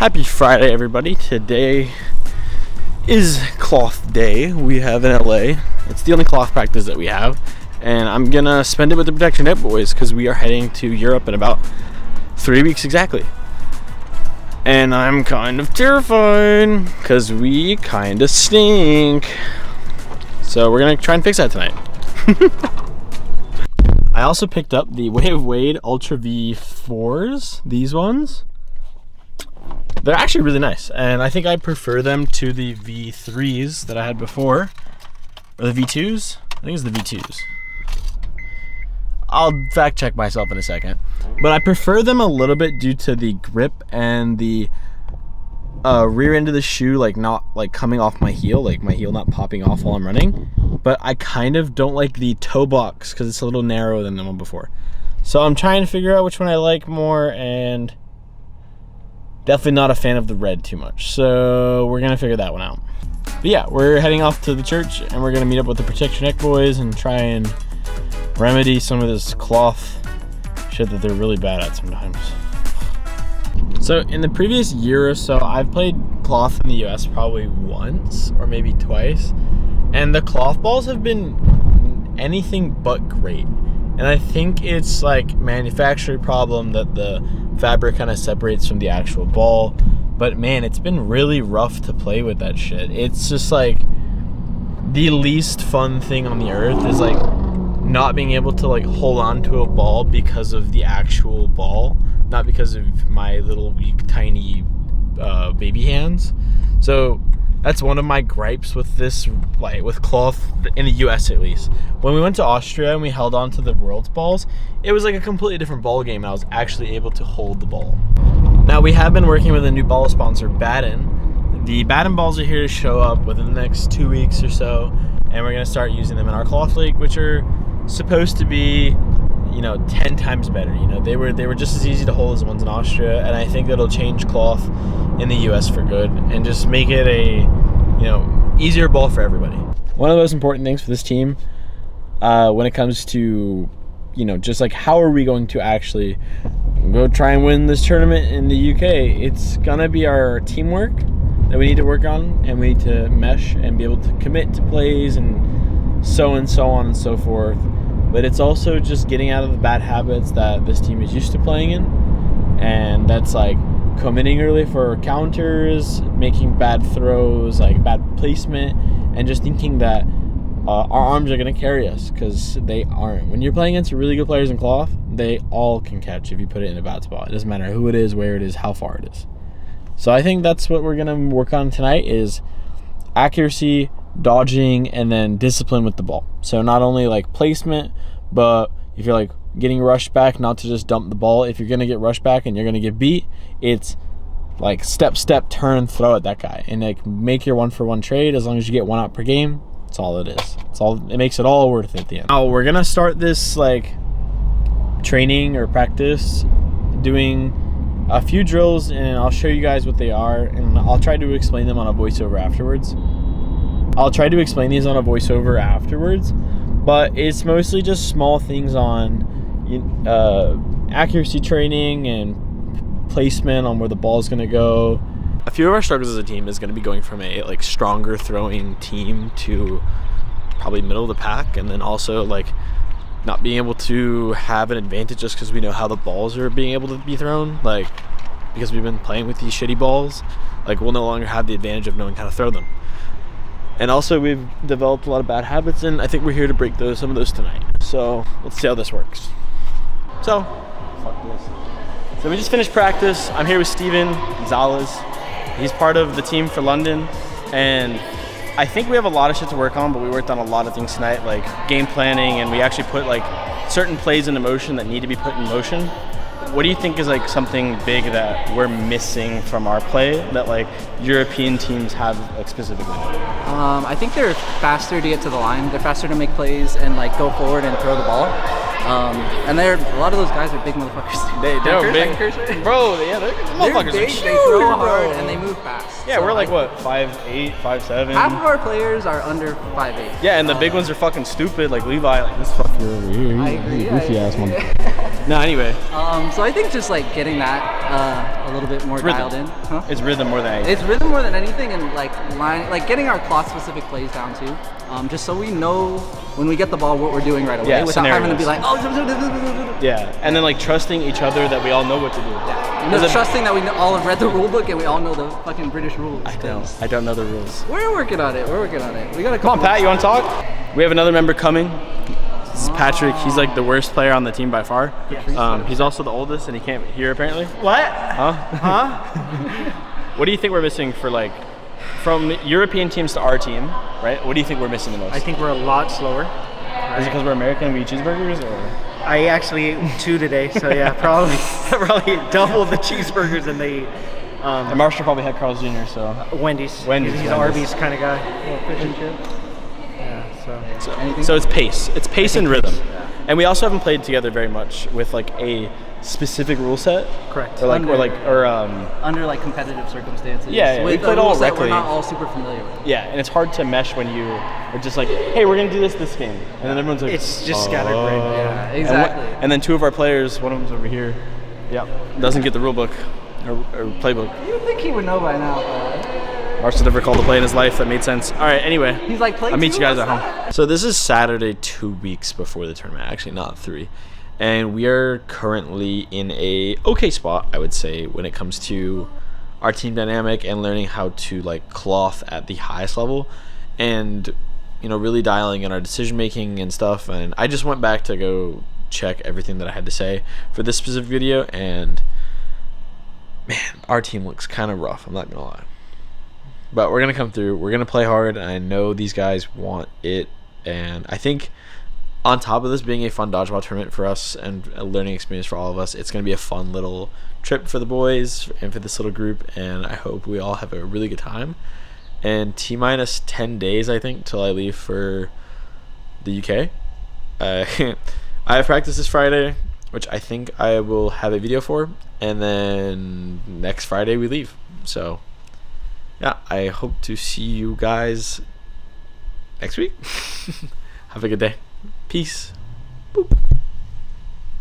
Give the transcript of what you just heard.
Happy Friday, everybody. Today is cloth day. We have in LA. It's the only cloth practice that we have. And I'm going to spend it with the Protection Net boys because we are heading to Europe in about 3 weeks exactly. And I'm kind of terrified because we kind of stink. So we're going to try and fix that tonight. I also picked up the Wade Ultra V4s, these ones. They're actually really nice, and I think I prefer them to the V3s that I had before, or the V2s. I think it's the V2s. I'll fact check myself in a second, but I prefer them a little bit due to the grip and the rear end of the shoe, like not like coming off my heel, like my heel not popping off while I'm running. But I kind of don't like the toe box because it's a little narrower than the one before. So I'm trying to figure out which one I like more, and definitely not a fan of the red too much. So we're gonna figure that one out. But yeah, we're heading off to the church and we're gonna meet up with the Protection Neck boys and try and remedy some of this cloth shit that they're really bad at sometimes. So in the previous year or so, I've played cloth in the US probably once or maybe twice, and the cloth balls have been anything but great. And I think it's like manufacturer problem that the fabric kind of separates from the actual ball. But man, it's been really rough to play with that shit. It's just like the least fun thing on the earth is like not being able to like hold on to a ball because of the actual ball, not because of my little weak tiny baby hands. So that's one of my gripes with this, like with cloth in the US at least. When we went to Austria and we held on to the World's balls, it was like a completely different ball game and I was actually able to hold the ball. Now we have been working with a new ball sponsor, Baden. The Baden balls are here to show up within the next 2 weeks or so, and we're gonna start using them in our cloth league, which are supposed to be 10 times better. They were just as easy to hold as the ones in Austria, and I think that'll change cloth in the US for good and just make it a easier ball for everybody. One of the most important things for this team when it comes to just like how are we going to actually go try and win this tournament in the UK, it's gonna be our teamwork that we need to work on, and we need to mesh and be able to commit to plays and so on and so forth. But it's also just getting out of the bad habits that this team is used to playing in, and that's like committing early for counters, making bad throws, like bad placement, and just thinking that our arms are going to carry us, because they aren't. When you're playing against really good players in cloth, they all can catch if you put it in a bad spot. It doesn't matter who it is, where it is, how far it is. So I think that's what we're going to work on tonight is accuracy, dodging, and then discipline with the ball. So not only like placement, but if you're like getting rushed back, not to just dump the ball. If you're going to get rushed back and you're going to get beat, it's like step, turn, throw at that guy, and like make your 1-for-1 trade. As long as you get 1 out per game, that's all it is. It makes it all worth it at the end. Now we're going to start this like training or practice doing a few drills, and I'll show you guys what they are, and I'll try to explain them on a voiceover afterwards. But it's mostly just small things on accuracy training and placement on where the ball is going to go. A few of our struggles as a team is going to be going from a like stronger throwing team to probably middle of the pack, and then also like not being able to have an advantage just because we know how the balls are being able to be thrown, like because we've been playing with these shitty balls, like we'll no longer have the advantage of knowing how to throw them. And also we've developed a lot of bad habits, and I think we're here to break some of those tonight. So let's see how this works. So we just finished practice. I'm here with Steven Gonzalez. He's part of the team for London, and I think we have a lot of shit to work on, but we worked on a lot of things tonight, like game planning, and we actually put like certain plays into motion that need to be put in motion. What do you think is like something big that we're missing from our play that like European teams have like specifically? I think they're faster to get to the line. They're faster to make plays and like go forward and throw the ball. And a lot of those guys are big motherfuckers. They're big, bro. Yeah, they're motherfuckers. Big, they throw hard and they move fast. Yeah, so we're like what, 5'8", 5'7". Half of our players are under 5'8". Yeah, and the big ones are fucking stupid, like Levi, like this fucker over here. I agree. Goofy ass one. No, anyway. So I think just like getting that a little bit more rhythm. dialed in. Huh? It's rhythm more than anything. It's rhythm more than anything, and like getting our class specific plays down too, just so we know when we get the ball what we're doing right away, Yeah, without having to be scenarios. like, Yeah, and then like trusting each other that we all know what to do. just trusting that we all have read the rule book and we all know the fucking British rules. I don't know the rules. We're working on it. We got a Come on, Pat, you want to talk? We have another member coming. This is Patrick. He's like the worst player on the team by far. He's also the oldest, and he can't hear apparently. What? Huh? What do you think we're missing for like from European teams to our team, right? What do you think we're missing the most? I think we're a lot slower. Is it because we're American and we eat cheeseburgers, or? I actually ate 2 today, so yeah, probably double the cheeseburgers and they eat. And Marshall probably had Carl's Jr. So Wendy's. He's Wendy's. an Arby's kind of guy. Fish and chips. Yeah, so it's pace. It's pace and rhythm. And we also haven't played together very much with like a specific rule set. Correct. Or under like competitive circumstances. Yeah, we with played the all rules that directly. we're not all super familiar with. yeah, and it's hard to mesh when you are just like, hey, we're gonna do this game, and then everyone's like, It's just scatterbrained. Yeah, And exactly. And then 2 of our players, one of them's over here, doesn't get the rule book or playbook. You'd think he would know by now. Marshall never called a play in his life. That made sense. All right. Anyway, He's like, play I'll meet two? you guys at What's home. So this is Saturday, 2 weeks before the tournament. Actually, not 3. And we are currently in a okay spot, I would say, when it comes to our team dynamic and learning how to like cloth at the highest level, and really dialing in our decision making and stuff. And I just went back to go check everything that I had to say for this specific video, and man, our team looks kind of rough. I'm not gonna lie. But we're going to come through. We're going to play hard. And I know these guys want it. And I think on top of this being a fun dodgeball tournament for us and a learning experience for all of us, it's going to be a fun little trip for the boys and for this little group. And I hope we all have a really good time. And T-minus 10 days, I think, till I leave for the UK. I have practice this Friday, which I think I will have a video for. And then next Friday we leave. So yeah, I hope to see you guys next week. Have a good day. Peace. Boop.